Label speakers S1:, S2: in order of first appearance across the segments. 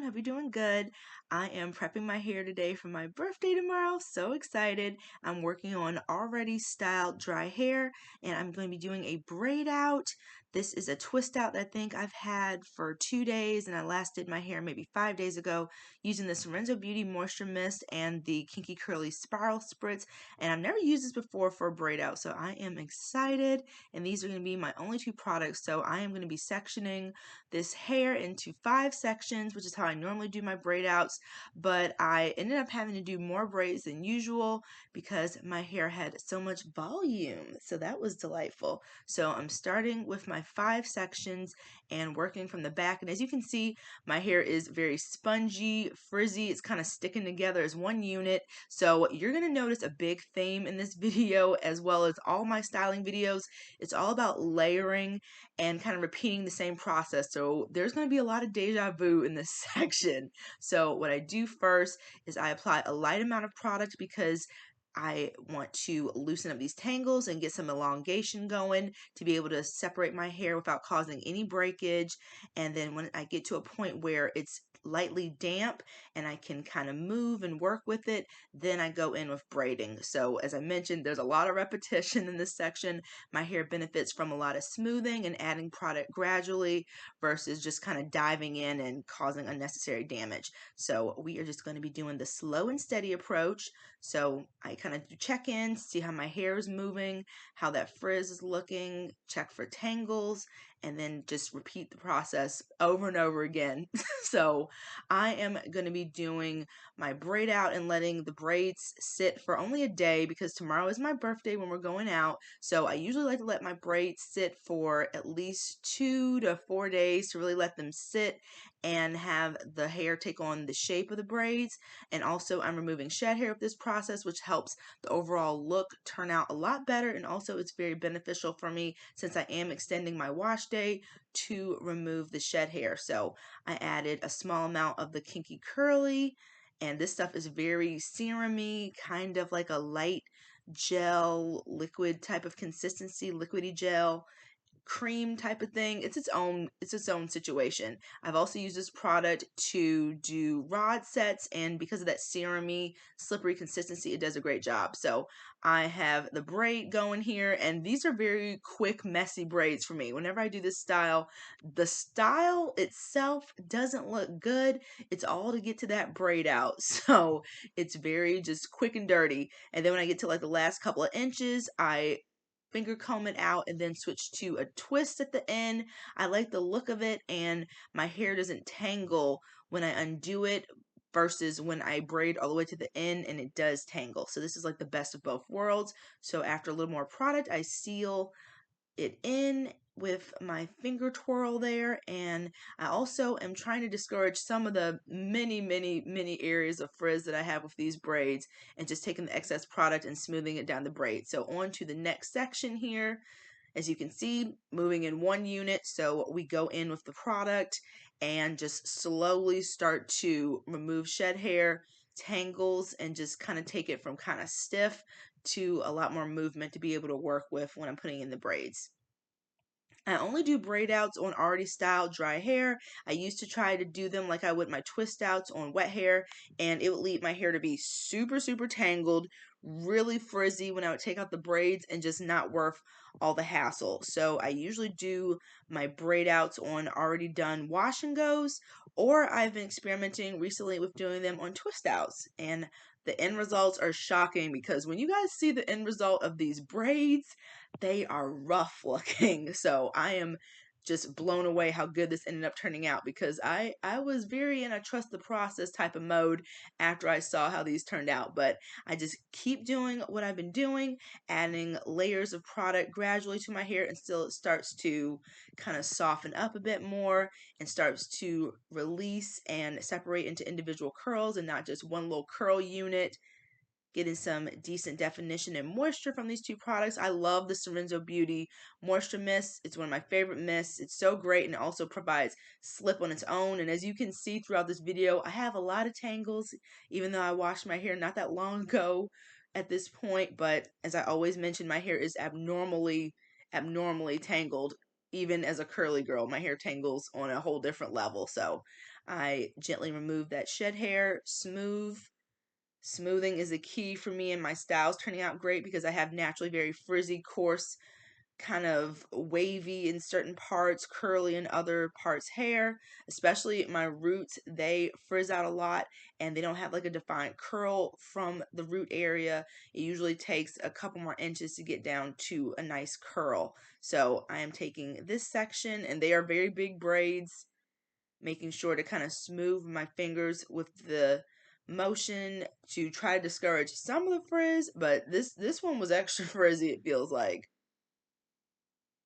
S1: everyone. Hope you're doing good. I am prepping my hair today for my birthday tomorrow. So excited. I'm working on already styled dry hair and I'm going to be doing a braid out. This is a twist out that I think I've had for 2 days and I last did my hair maybe 5 days ago using the Sorenzo Beauty Moisture Mist and the Kinky Curly Spiral Spritz. And I've never used this before for a braid out. So I am excited and these are going to be my only two products. So I am going to be sectioning this hair into 5 sections, which is how I normally do my braid outs, but I ended up having to do more braids than usual because my hair had so much volume. So that was delightful. So I'm starting with my 5 sections and working from the back. And as you can see, my hair is very spongy, frizzy. It's kind of sticking together as one unit. So you're going to notice a big theme in this video as well as all my styling videos. It's all about layering and kind of repeating the same process. So there's going to be a lot of deja vu in this section. So what I do first is I apply a light amount of product because I want to loosen up these tangles and get some elongation going to be able to separate my hair without causing any breakage. And then when I get to a point where it's lightly damp and I can kind of move and work with it, then I go in with braiding. So as I mentioned, there's a lot of repetition in this section. My hair benefits from a lot of smoothing and adding product gradually versus just kind of diving in and causing unnecessary damage. So we are just going to be doing the slow and steady approach. So I kind of do check-ins, see how my hair is moving, how that frizz is looking, check for tangles, and then just repeat the process over and over again. So I am going to be doing my braid out and letting the braids sit for only a day because tomorrow is my birthday when we're going out. So I usually like to let my braids sit for at least 2 to 4 days to really let them sit and have the hair take on the shape of the braids. And also I'm removing shed hair with this process, which helps the overall look turn out a lot better. And also it's very beneficial for me since I am extending my wash day to remove the shed hair. So I added a small amount of the Kinky Curly, and this stuff is very serum-y, kind of like a light gel liquid type of consistency, liquidy gel cream type of thing. It's its own situation. I've also used this product to do rod sets, and because of that serum-y slippery consistency, it does a great job. So I have the braid going here, and these are very quick messy braids for me. Whenever I do this style, the style itself doesn't look good. It's all to get to that braid out. So it's very just quick and dirty. And then when I get to like the last couple of inches, I finger comb it out and then switch to a twist at the end. I like the look of it and my hair doesn't tangle when I undo it versus when I braid all the way to the end and it does tangle. So this is like the best of both worlds. So after a little more product, I seal it in with my finger twirl there, and I also am trying to discourage some of the many areas of frizz that I have with these braids and just taking the excess product and smoothing it down the braid. So on to the next section here. As you can see, moving in one unit, so we go in with the product and just slowly start to remove shed hair, tangles, and just kind of take it from kind of stiff to a lot more movement to be able to work with when I'm putting in the braids. I only do braid outs on already styled dry hair. I used to try to do them like I would my twist outs on wet hair, and it would lead my hair to be super tangled, really frizzy when I would take out the braids and just not worth all the hassle. So I usually do my braid outs on already done wash and goes, or I've been experimenting recently with doing them on twist outs. And the end results are shocking because when you guys see the end result of these braids, they are rough looking. So I am just blown away how good this ended up turning out because I was very in a trust the process type of mode after I saw how these turned out. But I just keep doing what I've been doing, adding layers of product gradually to my hair until it starts to kind of soften up a bit more and starts to release and separate into individual curls and not just one little curl unit, getting some decent definition and moisture from these two products. I love the Sorenzo Beauty Moisture Mist. It's one of my favorite mists. It's so great and it also provides slip on its own. And as you can see throughout this video, I have a lot of tangles, even though I washed my hair not that long ago at this point. But as I always mention, my hair is abnormally tangled. Even as a curly girl, my hair tangles on a whole different level. So I gently remove that shed hair, Smoothing is a key for me, and my style's turning out great because I have naturally very frizzy, coarse, kind of wavy in certain parts, curly in other parts hair. Especially my roots, they frizz out a lot and they don't have like a defined curl from the root area. It usually takes a couple more inches to get down to a nice curl. So I am taking this section, and they are very big braids, making sure to kind of smooth my fingers with the motion to try to discourage some of the frizz, but this one was extra frizzy, it feels like.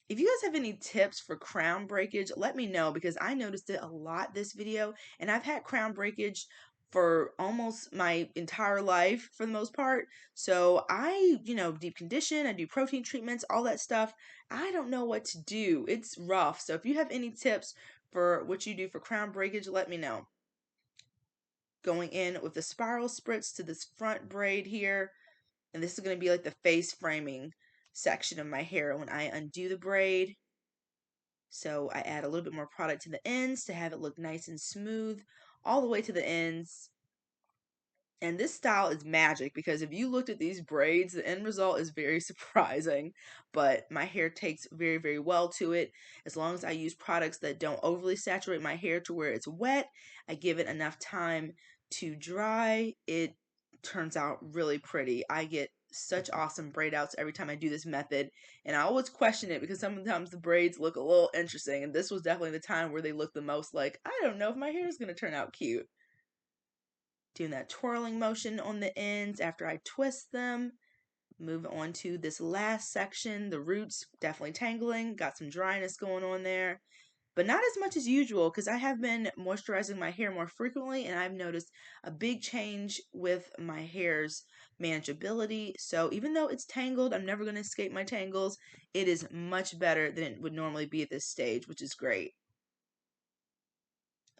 S1: If you guys have any tips for crown breakage, let me know because I noticed it a lot this video, and I've had crown breakage for almost my entire life for the most part. So I, deep condition, I do protein treatments, all that stuff. I don't know what to do. It's rough. So if you have any tips for what you do for crown breakage, let me know. Going in with the spiral spritz to this front braid here, and this is going to be like the face framing section of my hair when I undo the braid. So I add a little bit more product to the ends to have it look nice and smooth all the way to the ends. And this style is magic because if you looked at these braids, the end result is very surprising. But my hair takes very, very well to it. As long as I use products that don't overly saturate my hair to where it's wet, I give it enough time to dry, it turns out really pretty. I get such awesome braid outs every time I do this method. And I always question it because sometimes the braids look a little interesting. And this was definitely the time where they look the most like, I don't know if my hair is going to turn out cute. Doing that twirling motion on the ends after I twist them. Move on to this last section. The roots definitely tangling. Got some dryness going on there, but not as much as usual because I have been moisturizing my hair more frequently, and I've noticed a big change with my hair's manageability. So even though it's tangled, I'm never going to escape my tangles. It is much better than it would normally be at this stage, which is great.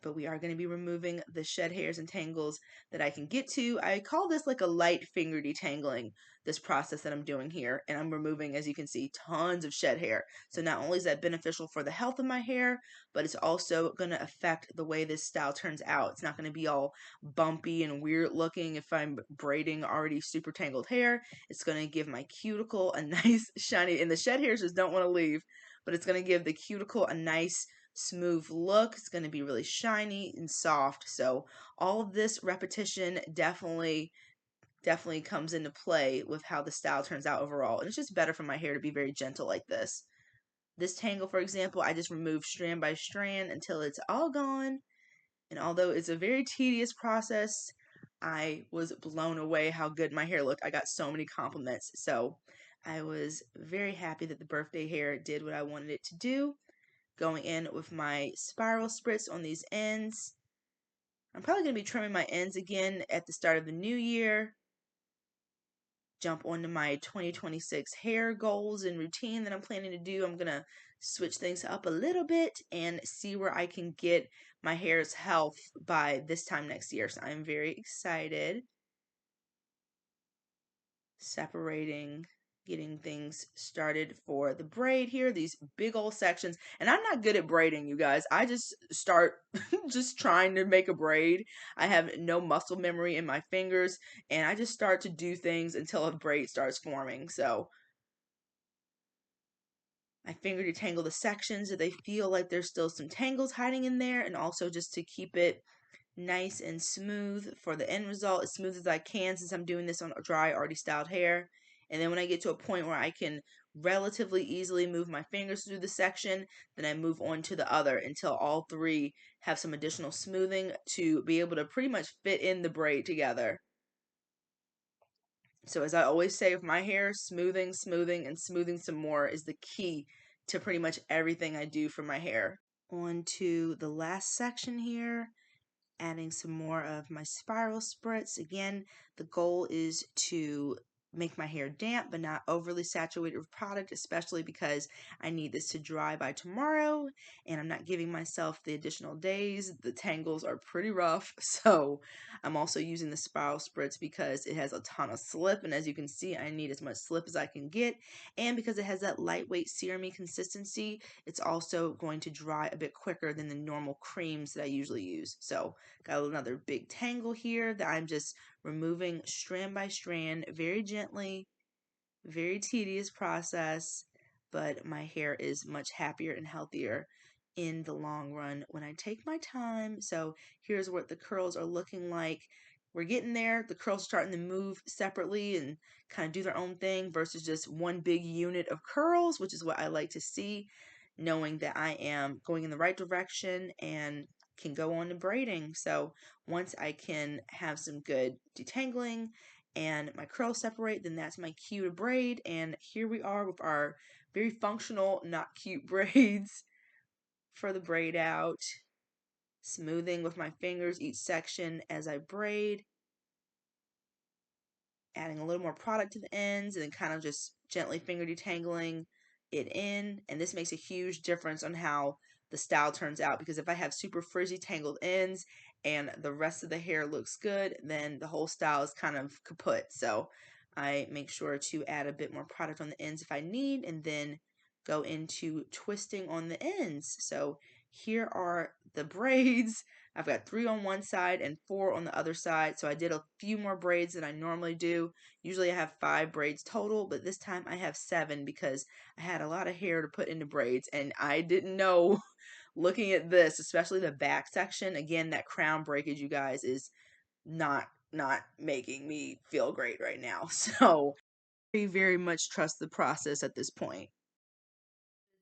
S1: But we are going to be removing the shed hairs and tangles that I can get to. I call this like a light finger detangling, this process that I'm doing here. And I'm removing, as you can see, tons of shed hair. So not only is that beneficial for the health of my hair, but it's also going to affect the way this style turns out. It's not going to be all bumpy and weird looking if I'm braiding already super tangled hair. It's going to give my cuticle a nice shiny, and the shed hairs just don't want to leave, but it's going to give the cuticle a nice smooth look. It's going to be really shiny and soft. So all of this repetition definitely comes into play with how the style turns out overall. And it's just better for my hair to be very gentle like this. This tangle, for example, I just remove strand by strand until it's all gone. And although it's a very tedious process, I was blown away how good my hair looked. I got so many compliments. So I was very happy that the birthday hair did what I wanted it to do. Going in with my spiral spritz on these ends. I'm probably going to be trimming my ends again at the start of the new year. Jump onto my 2026 hair goals and routine that I'm planning to do. I'm going to switch things up a little bit and see where I can get my hair's health by this time next year. So I'm very excited. Separating, getting things started for the braid here, these big old sections. And I'm not good at braiding, you guys. I just start just trying to make a braid. I have no muscle memory in my fingers, and I just start to do things until a braid starts forming. So I finger detangle the sections so they feel like there's still some tangles hiding in there, and also just to keep it nice and smooth for the end result, as smooth as I can since I'm doing this on dry, already styled hair. And then when I get to a point where I can relatively easily move my fingers through the section, then I move on to the other until all three have some additional smoothing to be able to pretty much fit in the braid together. So as I always say with my hair, smoothing, smoothing, and smoothing some more is the key to pretty much everything I do for my hair. On to the last section here, adding some more of my spiral spritz. Again, the goal is to make my hair damp but not overly saturated with product, especially because I need this to dry by tomorrow and I'm not giving myself the additional days. The tangles are pretty rough, so I'm also using the spiral spritz because it has a ton of slip, and as you can see, I need as much slip as I can get, and because it has that lightweight serumy consistency, it's also going to dry a bit quicker than the normal creams that I usually use. So got another big tangle here that I'm just removing strand by strand, very gently, very tedious process, but my hair is much happier and healthier in the long run when I take my time. So here's what the curls are looking like. We're getting there. The curls are starting to move separately and kind of do their own thing versus just one big unit of curls, which is what I like to see, knowing that I am going in the right direction and can go on to braiding. So once I can have some good detangling and my curls separate, then that's my cue to braid. And here we are with our very functional, not cute braids for the braid out. Smoothing with my fingers each section as I braid. Adding a little more product to the ends and then kind of just gently finger detangling it in. And this makes a huge difference on how the style turns out, because if I have super frizzy tangled ends and the rest of the hair looks good, then the whole style is kind of kaput. So I make sure to add a bit more product on the ends if I need, and then go into twisting on the ends. So here are the braids. I've got 3 on one side and 4 on the other side. So I did a few more braids than I normally do. Usually I have 5 braids total, but this time I have 7 because I had a lot of hair to put into braids, and I didn't know looking at this, especially the back section. Again, that crown breakage, you guys, is not making me feel great right now. So I very much trust the process at this point.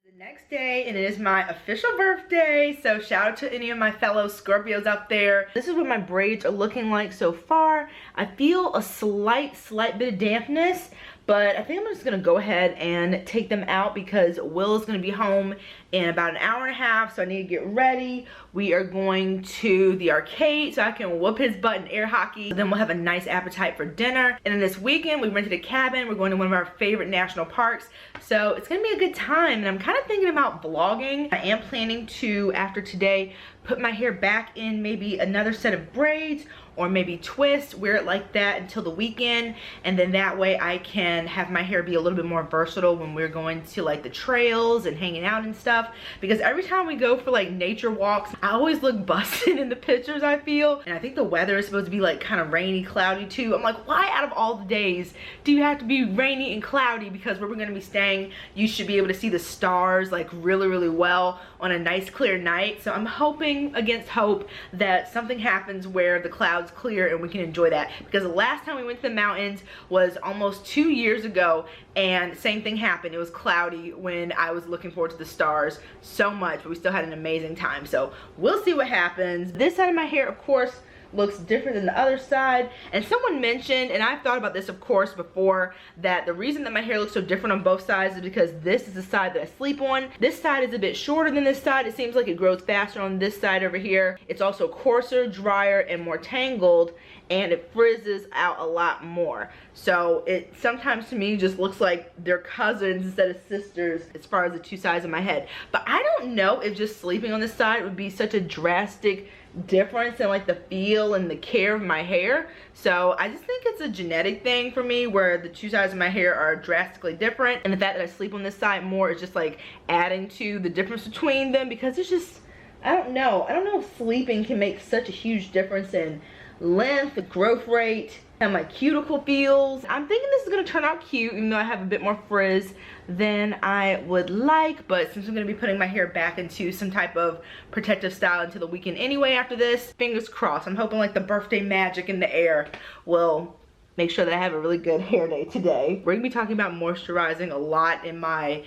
S1: The next day, and it is my official birthday, so shout out to any of my fellow Scorpios out there. This is what my braids are looking like so far. I feel a slight bit of dampness, but I think I'm just gonna go ahead and take them out because Will is gonna be home in about an hour and a half, so I need to get ready. We are going to the arcade so I can whoop his butt in air hockey. Then we'll have a nice appetite for dinner. And then this weekend, we rented a cabin. We're going to one of our favorite national parks. So it's gonna be a good time, and I'm kind of thinking about vlogging. I am planning to, after today, put my hair back in maybe another set of braids, or maybe twist, wear it like that until the weekend, and then that way I can have my hair be a little bit more versatile when we're going to like the trails and hanging out and stuff, because every time we go for like nature walks, I always look busted in the pictures, I feel. And I think the weather is supposed to be like kind of rainy, cloudy too. I'm like, why out of all the days do you have to be rainy and cloudy? Because where we're gonna be staying, you should be able to see the stars like really well on a nice clear night. So I'm hoping against hope that something happens where the clouds clear and we can enjoy that, because the last time we went to the mountains was almost 2 years ago, and same thing happened. It was cloudy when I was looking forward to the stars so much, but we still had an amazing time. So we'll see what happens. This side of my hair, of course, looks different than the other side, and someone mentioned, and I've thought about this of course before, that the reason that my hair looks so different on both sides is because this is the side that I sleep on. This side is a bit shorter than this side. It seems like it grows faster on this side over here. It's also coarser, drier, and more tangled, and it frizzes out a lot more. So it sometimes to me just looks like they're cousins instead of sisters as far as the two sides of my head. But I don't know if just sleeping on this side would be such a drastic difference in like the feel and the care of my hair. So I just think it's a genetic thing for me where the two sides of my hair are drastically different, and the fact that I sleep on this side more is just like adding to the difference between them, because it's just, I don't know if sleeping can make such a huge difference in length, growth rate, and my cuticle feels. I'm thinking this is gonna turn out cute, even though I have a bit more frizz than I would like, but since I'm gonna be putting my hair back into some type of protective style until the weekend anyway after this, fingers crossed. I'm hoping like the birthday magic in the air will make sure that I have a really good hair day today. We're gonna be talking about moisturizing a lot in my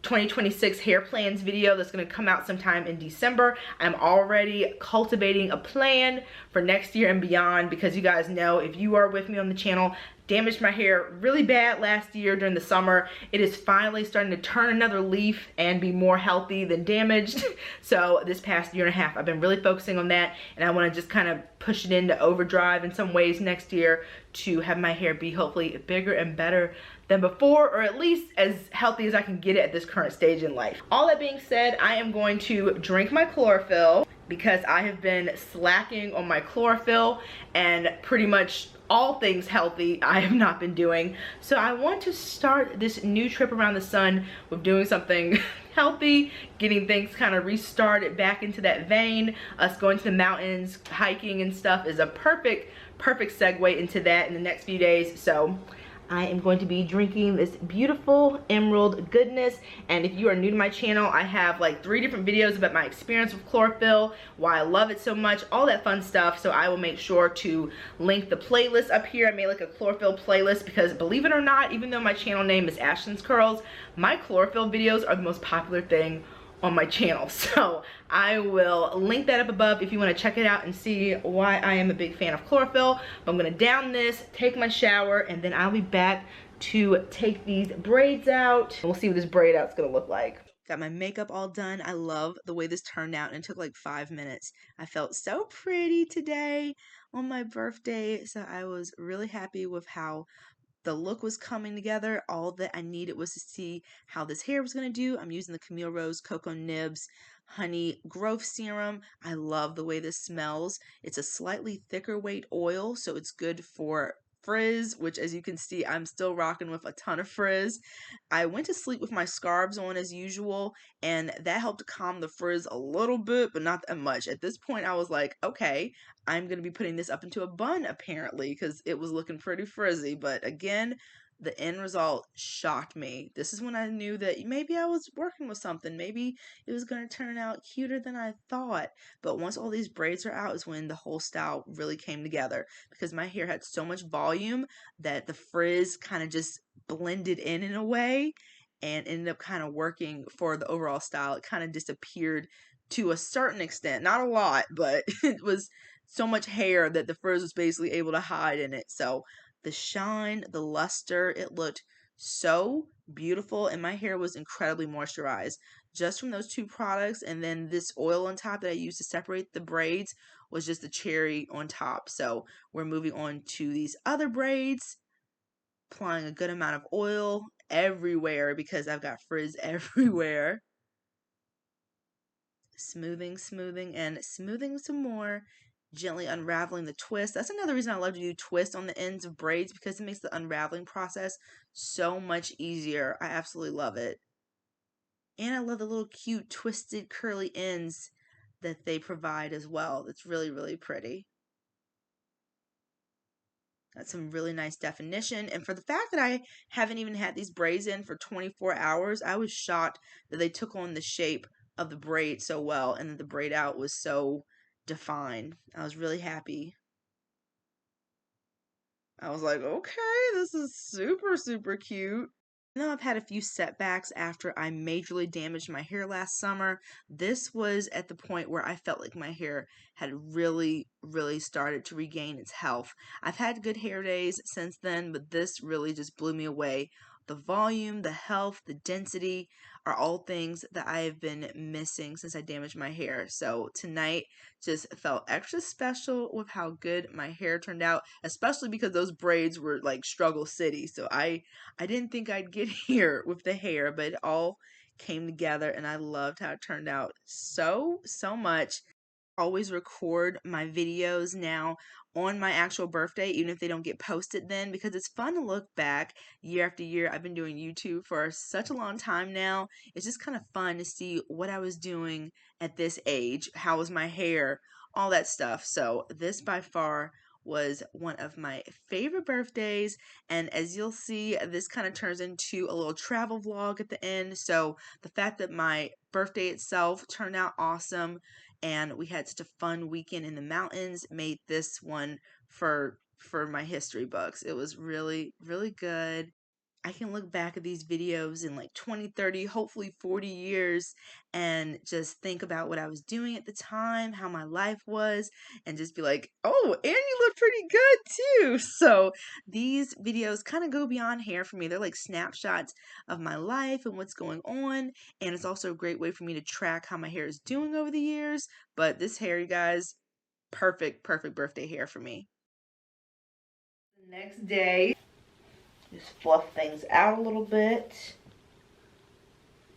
S1: 2026 hair plans video that's going to come out sometime in December. I'm already cultivating a plan for next year and beyond, because you guys know, if you are with me on the channel, damaged my hair really bad last year during the summer. It is finally starting to turn another leaf and be more healthy than damaged. So this past year and a half, I've been really focusing on that, and I want to just kind of push it into overdrive in some ways next year to have my hair be hopefully bigger and better than before, or at least as healthy as I can get it at this current stage in life. All that being said, I am going to drink my chlorophyll because I have been slacking on my chlorophyll, and pretty much all things healthy I have not been doing. So I want to start this new trip around the sun with doing something healthy, getting things kind of restarted back into that vein. Us going to the mountains, hiking and stuff is a perfect segue into that in the next few days. So I am going to be drinking this beautiful emerald goodness. And if you are new to my channel, I have like 3 different videos about my experience with chlorophyll, why I love it so much, all that fun stuff. So I will make sure to link the playlist up here. I made like a chlorophyll playlist because, believe it or not, even though my channel name is AshkinsCurls, my chlorophyll videos are the most popular thing on my channel. So I will link that up above if you want to check it out and see why I am a big fan of chlorophyll. But I'm gonna down this, take my shower, and then I'll be back to take these braids out. We'll see what this braid out's gonna look like. Got my makeup all done. I love the way this turned out, and it took like 5 minutes. I felt so pretty today on my birthday, so I was really happy with how the look was coming together. All that I needed was to see how this hair was going to do. I'm using the Camille Rose Cocoa Nibs Honey Growth Serum. I love the way this smells. It's a slightly thicker weight oil, so it's good for frizz, which, as you can see, I'm still rocking with a ton of frizz. I went to sleep with my scarves on as usual, and that helped to calm the frizz a little bit, but not that much. At this point, I was like, okay, I'm going to be putting this up into a bun apparently, because it was looking pretty frizzy. But again, the end result shocked me. This is when I knew that maybe I was working with something. Maybe it was going to turn out cuter than I thought. But once all these braids are out is when the whole style really came together, because my hair had so much volume that the frizz kind of just blended in a way and ended up kind of working for the overall style. It kind of disappeared to a certain extent, not a lot, but it was so much hair that the frizz was basically able to hide in it. So the shine, the luster, it looked so beautiful, and my hair was incredibly moisturized just from those 2 products. And then this oil on top that I used to separate the braids was just the cherry on top. So we're moving on to these other braids, applying a good amount of oil everywhere because I've got frizz everywhere. Smoothing, and smoothing some more, gently unraveling the twist. That's another reason I love to do twists on the ends of braids, because it makes the unraveling process so much easier. I absolutely love it. And I love the little cute twisted curly ends that they provide as well. It's really pretty. Got some really nice definition. And for the fact that I haven't even had these braids in for 24 hours, I was shocked that they took on the shape of the braid so well, and that the braid out was so defined. I was really happy. I was like, okay, this is super cute. Now I've had a few setbacks after I majorly damaged my hair last summer. This was at the point where I felt like my hair had really started to regain its health. I've had good hair days since then, but this really just blew me away. The volume, the health, the density are all things that I have been missing since I damaged my hair. So tonight just felt extra special with how good my hair turned out, especially because those braids were like struggle city. So I didn't think I'd get here with the hair, but it all came together, and I loved how it turned out so much. Always record my videos now on my actual birthday, even if they don't get posted then, because it's fun to look back year after year. I've been doing YouTube for such a long time now. It's just kind of fun to see what I was doing at this age. How was my hair? All that stuff. So this by far was one of my favorite birthdays, and as you'll see, this kind of turns into a little travel vlog at the end. So the fact that my birthday itself turned out awesome and we had such a fun weekend in the mountains made this one for my history books. It was really good. I can look back at these videos in like 20, 30, hopefully 40 years and just think about what I was doing at the time, how my life was, and just be like, oh, and you look pretty good too. So these videos kind of go beyond hair for me. They're like snapshots of my life and what's going on. And it's also a great way for me to track how my hair is doing over the years. But this hair, you guys, perfect, perfect birthday hair for me. The next day, just fluff things out a little bit.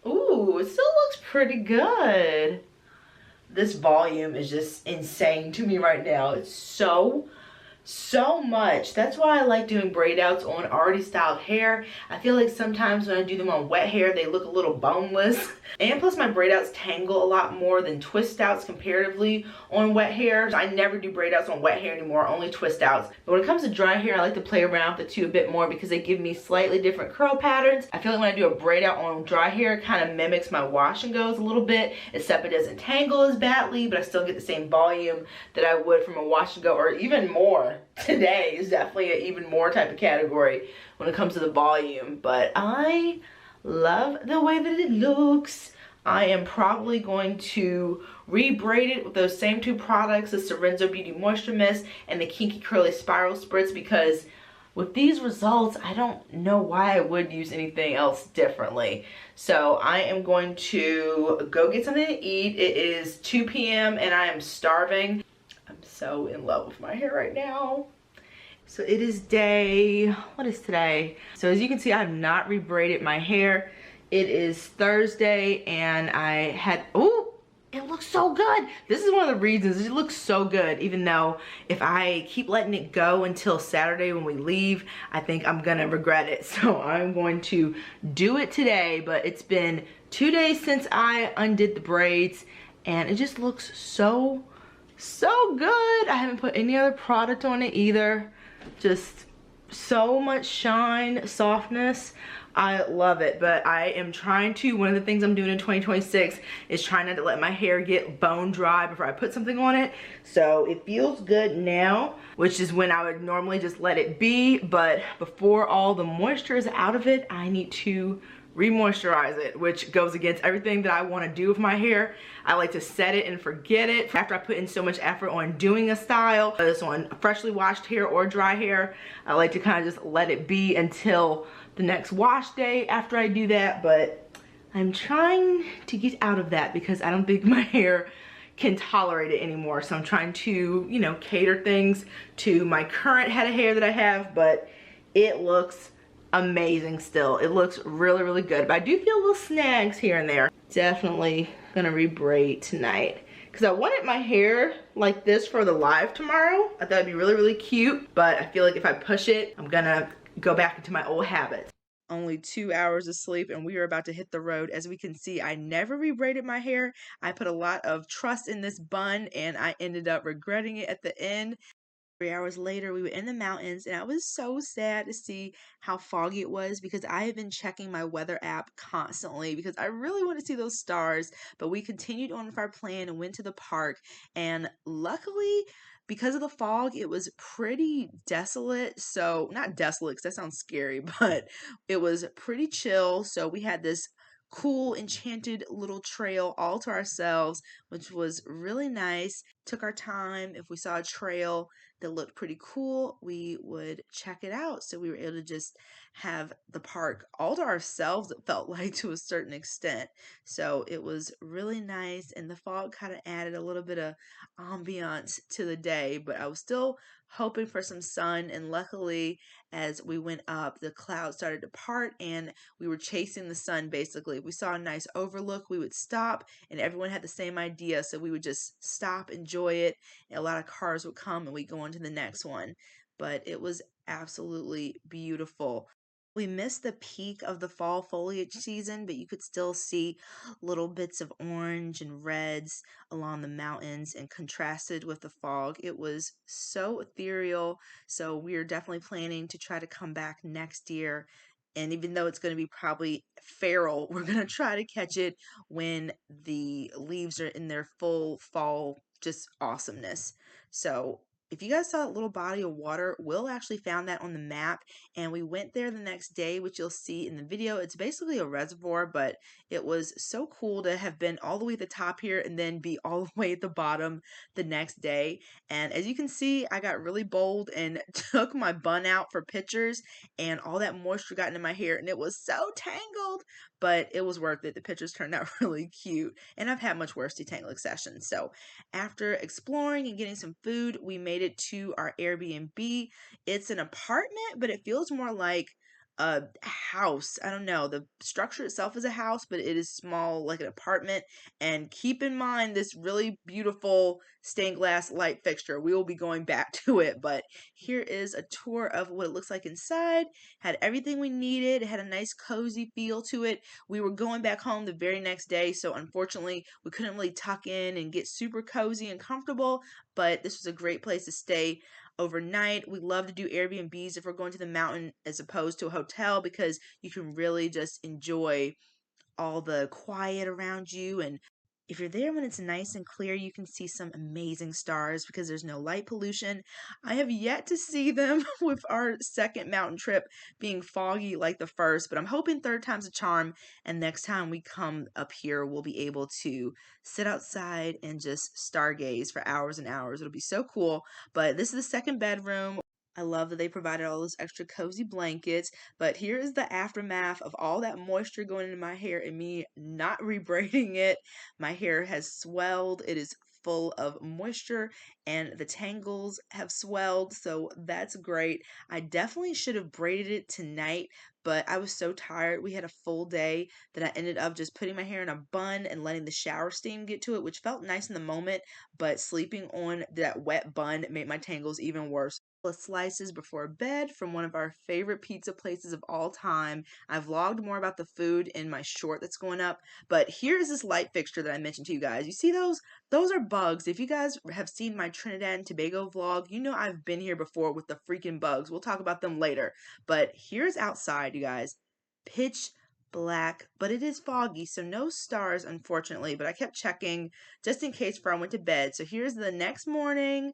S1: Ooh, it still looks pretty good. This volume is just insane to me right now. It's so much. That's why I like doing braid outs on already styled hair. I feel like sometimes when I do them on wet hair, they look a little boneless. And plus my braid outs tangle a lot more than twist outs comparatively on wet hair. I never do braid outs on wet hair anymore, only twist outs. But when it comes to dry hair, I like to play around with the two a bit more because they give me slightly different curl patterns. I feel like when I do a braid out on dry hair, it kind of mimics my wash and goes a little bit, except it doesn't tangle as badly, but I still get the same volume that I would from a wash and go, or even more. Today is definitely an even more type of category when it comes to the volume, but I love the way that it looks. I am probably going to re-braid it with those same two products, the Sorenzo Beauty Moisture Mist and the Kinky Curly Spiral Spritz, because with these results, I don't know why I would use anything else differently. So I am going to go get something to eat. It is 2 p.m. and I am starving. I'm so in love with my hair right now. So it is day, what is today? So as you can see, I have not re-braided my hair. It is Thursday and I had, ooh, it looks so good. This is one of the reasons it looks so good, even though if I keep letting it go until Saturday when we leave, I think I'm gonna regret it. So I'm going to do it today, but it's been 2 days since I undid the braids and it just looks so good. I haven't put any other product on it either. Just so much shine, softness. I love it, but I am trying to, one of the things I'm doing in 2026 is trying not to let my hair get bone dry before I put something on it. So it feels good now, which is when I would normally just let it be, but before all the moisture is out of it, I need to re-moisturize it, which goes against everything that I want to do with my hair. I like to set it and forget it after I put in so much effort on doing a style, whether it's on freshly washed hair or dry hair. I like to kind of just let it be until the next wash day after I do that, but I'm trying to get out of that because I don't think my hair can tolerate it anymore. So I'm trying to, you know, cater things to my current head of hair that I have, but it looks amazing still. It looks really good, but I do feel little snags here and there. Definitely gonna re-braid tonight because I wanted my hair like this for the live tomorrow. I thought it'd be really cute, but I feel like if I push it, I'm gonna go back into my old habits. Only 2 hours of sleep and we are about to hit the road. As we can see, I never re-braided my hair. I put a lot of trust in this bun and I ended up regretting it at the end. 3 hours later, we were in the mountains, and I was so sad to see how foggy it was because I have been checking my weather app constantly because I really want to see those stars. But we continued on with our plan and went to the park, and luckily, because of the fog, it was pretty desolate. So, not desolate because that sounds scary, but it was pretty chill. So, we had this cool, enchanted little trail all to ourselves, which was really nice. Took our time. If we saw a trail that looked pretty cool, we would check it out. So we were able to just have the park all to ourselves, it felt like, to a certain extent. So it was really nice, and the fog kind of added a little bit of ambiance to the day, but I was still hoping for some sun, and luckily as we went up, the clouds started to part and we were chasing the sun. Basically, if we saw a nice overlook, we would stop, and everyone had the same idea, so we would just stop, enjoy it, and a lot of cars would come and we go on to the next one. But it was absolutely beautiful. We missed the peak of the fall foliage season, but you could still see little bits of orange and reds along the mountains and contrasted with the fog. It was so ethereal. So we are definitely planning to try to come back next year. And even though it's going to be probably feral, we're going to try to catch it when the leaves are in their full fall, just awesomeness. So If you guys saw that little body of water, Will actually found that on the map, and we went there the next day, which you'll see in the video. It's basically a reservoir, but it was so cool to have been all the way at the top here and then be all the way at the bottom the next day. And as you can see, I got really bold and took my bun out for pictures, and all that moisture got into my hair, and it was so tangled, but it was worth it. The pictures turned out really cute, and I've had much worse detangling sessions. So after exploring and getting some food, we made it to our Airbnb. It's an apartment, but it feels more like a house. I don't know. The structure itself is a house, but it is small, like an apartment. And keep in mind this really beautiful stained glass light fixture. We will be going back to it, but here is a tour of what it looks like inside. Had everything we needed. It had a nice cozy feel to it. We were going back home the very next day, so unfortunately we couldn't really tuck in and get super cozy and comfortable, but this was a great place to stay overnight. We love to do Airbnbs if we're going to the mountain as opposed to a hotel, because you can really just enjoy all the quiet around you. And if you're there when it's nice and clear, you can see some amazing stars because there's no light pollution. I have yet to see them with our second mountain trip being foggy like the first, but I'm hoping third time's a charm. And next time we come up here, we'll be able to sit outside and just stargaze for hours and hours. It'll be so cool. But this is the second bedroom. I love that they provided all those extra cozy blankets, but here is the aftermath of all that moisture going into my hair and me not rebraiding it. My hair has swelled. It is full of moisture and the tangles have swelled, so that's great. I definitely should have braided it tonight, but I was so tired. We had a full day that I ended up just putting my hair in a bun and letting the shower steam get to it, which felt nice in the moment, but sleeping on that wet bun made my tangles even worse. Slices before bed from one of our favorite pizza places of all time. I vlogged more about the food in my short that's going up, but here's this light fixture that I mentioned to you guys. You see those? Those are bugs. If you guys have seen my Trinidad and Tobago vlog, you know I've been here before with the freaking bugs. We'll talk about them later. But here's outside, you guys. Pitch black, but it is foggy, so no stars, unfortunately, but I kept checking just in case before I went to bed. So here's the next morning.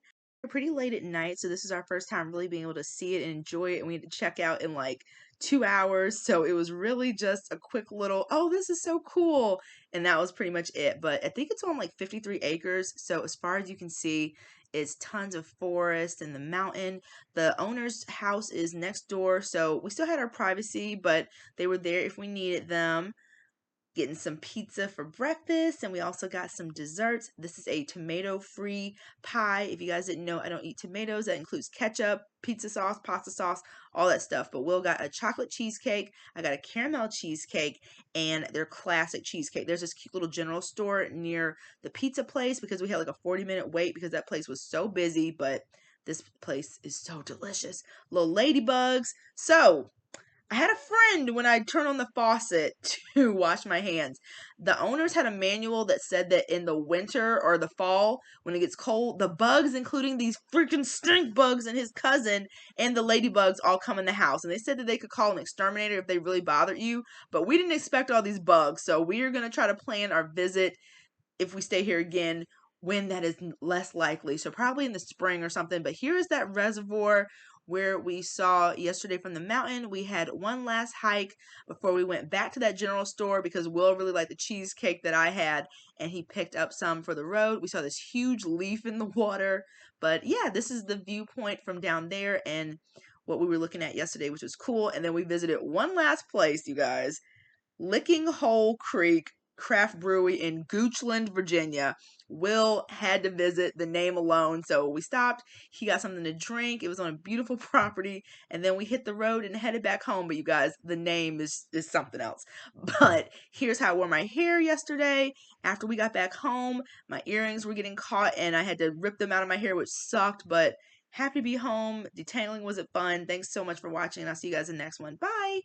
S1: Pretty late at night, so this is our first time really being able to see it and enjoy it, and we had to check out in like 2 hours, so it was really just a quick little, oh, this is so cool, and that was pretty much it. But I think it's on like 53 acres, so as far as you can see, it's tons of forest and the mountain. The owner's house is next door, so we still had our privacy, but they were there if we needed them. Getting some pizza for breakfast, and we also got some desserts. This is a tomato-free pie. If you guys didn't know, I don't eat tomatoes. That includes ketchup, pizza sauce, pasta sauce, all that stuff. But Will got a chocolate cheesecake. I got a caramel cheesecake and their classic cheesecake. There's this cute little general store near the pizza place because we had like a 40-minute wait because that place was so busy, but this place is so delicious. Little ladybugs. So I had a friend when I turned on the faucet to wash my hands. The owners had a manual that said that in the winter or the fall, when it gets cold, the bugs, including these freaking stink bugs and his cousin and the ladybugs, all come in the house. And they said that they could call an exterminator if they really bothered you. But we didn't expect all these bugs. So we are going to try to plan our visit if we stay here again when that is less likely. So probably in the spring or something. But here's that reservoir where we saw yesterday from the mountain. We had one last hike before we went back to that general store because Will really liked the cheesecake that I had and he picked up some for the road. We saw this huge leaf in the water. But yeah, this is the viewpoint from down there and what we were looking at yesterday, which was cool. And then we visited one last place, you guys. Licking Hole Creek Craft Brewery in Goochland, Virginia. Will had to visit the name alone, so we stopped. He got something to drink. It was on a beautiful property, and then we hit the road and headed back home. But you guys, the name is something else. But here's how I wore my hair yesterday. After we got back home, my earrings were getting caught, and I had to rip them out of my hair, which sucked. But happy to be home. Detangling wasn't fun. Thanks so much for watching, and I'll see you guys in the next one. Bye.